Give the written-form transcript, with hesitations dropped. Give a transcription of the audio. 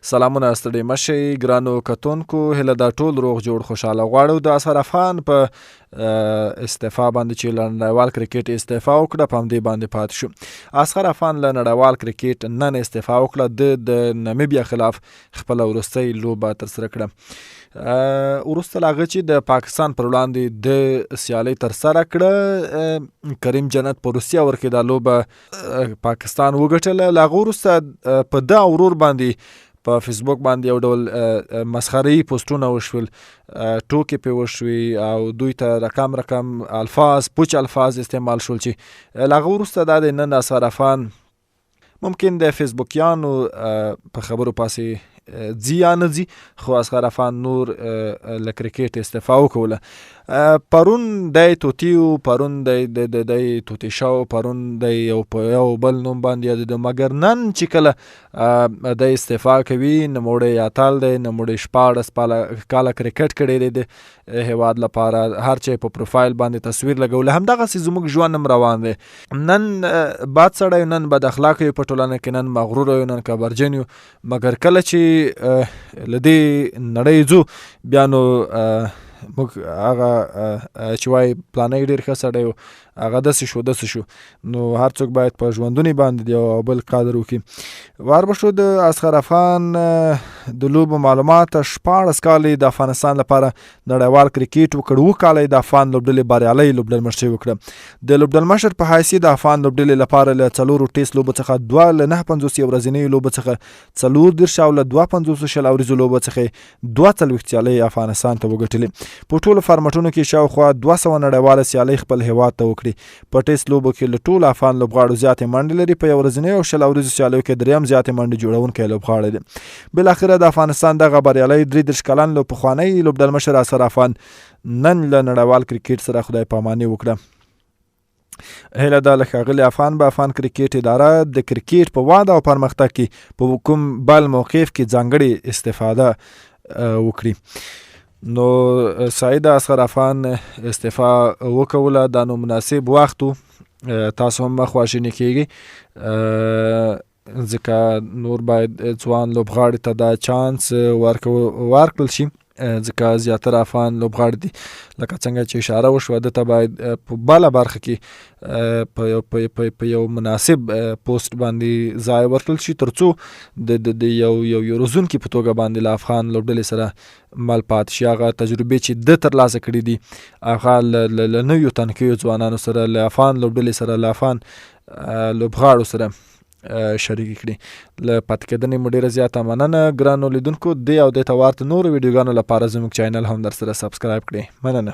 سلامونه ستړي مشئ ګرانو کتونکو، هیله دا ټول روغ جوړ خوشحاله غواړو. د اظهر افغان په استعفا باندې چې له نړیوال کرکټ استعفا وکړه په همدې باندې پاتې شو. اظهر افغان له نړیوال کرکټ نن استعفا وکړه. د نمیبیا خلاف خپله وروستۍ لوبه ترسره کړه. وروسته له هغه چې د پاکستان پر وړاندې د سیالۍ ترسره کړه، کریم جنت په روسیه ورکې دا لوبه پاکستان وګټله. له هغه وروسته په دا ورور باندې په فیسبوک باندې یو ډول مسخره‌يي پوسټونه وشول، ټوکې پې وشوې او دوی ته رقم الفاظ پوچ الفاظ استعمال شول چې له هغه وروسته دا د نن اظهر افغان ممکن د فیسبوکیانو په خبرو پاسې ځي یا نه ځي، خو اظهر افغان نور له کرکټ استعفا وکوله. پرون دی توتی و، پرون دی توتی شو، پرون دی په یو بل نوم باندې یادېده، مګر نن چې کله دی استعفا کوي، نوموړی اتل دی، نوموړی 14 کاله کرکټ کړی دی د هیواد لپاره، هر چا په پروفایل باندې تصویر لګولی. همدغسې زموږ ژوند هم روان دی. نن بد سړی، نن بد اخلاقه یو په ټولنه کې، نن مغرور یو، نن کبرجن یو، مګر کله چې له دې نړۍ ځو بیا نو موږ هغه چې وایي پلانی ډېر ښه سړی و، هغه داسې شو. نو هر څوک باید په ژوندوني باندې د یو بل قدر وکړي. وار به شو د اظهر افغان د لوبو معلومات. 14 کاله د افغانستان لپاره نړیوال کرکټ وکړ، 7 کاله د افغان لوبډلې بریالۍ لوبډلمشري وکړه. د لوبډلمشر په حیثیت د افغان لوبډلې لپاره له 4 ټیسټ لوبو څخه 2 له 950 ورځنیو لوبو څخه 40 او له 52 شل اوریزو لوبو څخه 42 سیالۍ افغانستان ته وګټلې. په ټولو فارمټونو کې شاوخوا 200 نړیواله سیالۍ خپل هیواد ته وکړي. په ټیسټ لوبو کې له ټولو افغان لوبغاړو زیاتې منډې لري. په یو ورځنیو او شل اوریزو سیالیو کې دریم زیاتې منډې جوړونکی لوبغاړی دی. بالاخره د افغانستان دغه بریالی 33 کلن پخوانی لوبډلمشر اظهر افغان نن له نړیوال کرکټ سره خدای پاماني وکړه. هیله ده له ښاغلي افغان به افغان کرکټ اداره د کرکټ په واده او پرمختګ کې په کوم بل موقف کې ځانګړې استفاده وکړي. نو سعید اظهر افغان استعفا وکوله، دا نو مناسب وخت و، تاسو هم خواشینی کیږئ، ځکه نور باید ځوان لوبغاړي ته دا چانس ورکړل شي، ځکه زیاتره افغان لوبغاړي دي لکه څنګه چې اشاره وشوه ده ته باید په بله برخه کې په یو مناسب پوسټ باندې ځای ورکړل شي، تر څو د یو روزونکي په توګه باندې له افغان لوبډلې سره مل پاتې شي. هغه تجربې چې ده ترلاسه کړي دي هغه له نویو تنکیو ځوانانو سره، له افغان لوبډلې سره، له افغان لوبغاړو سره شریک کړي. له پاتې کېدنې مو ډېره زیاته مننه ګرانو لیدونکو. دې او دې ته ورته نورو ویډیوګانو لپاره زموږ چینل هم در سره سبسکرایب کړئ. مننه.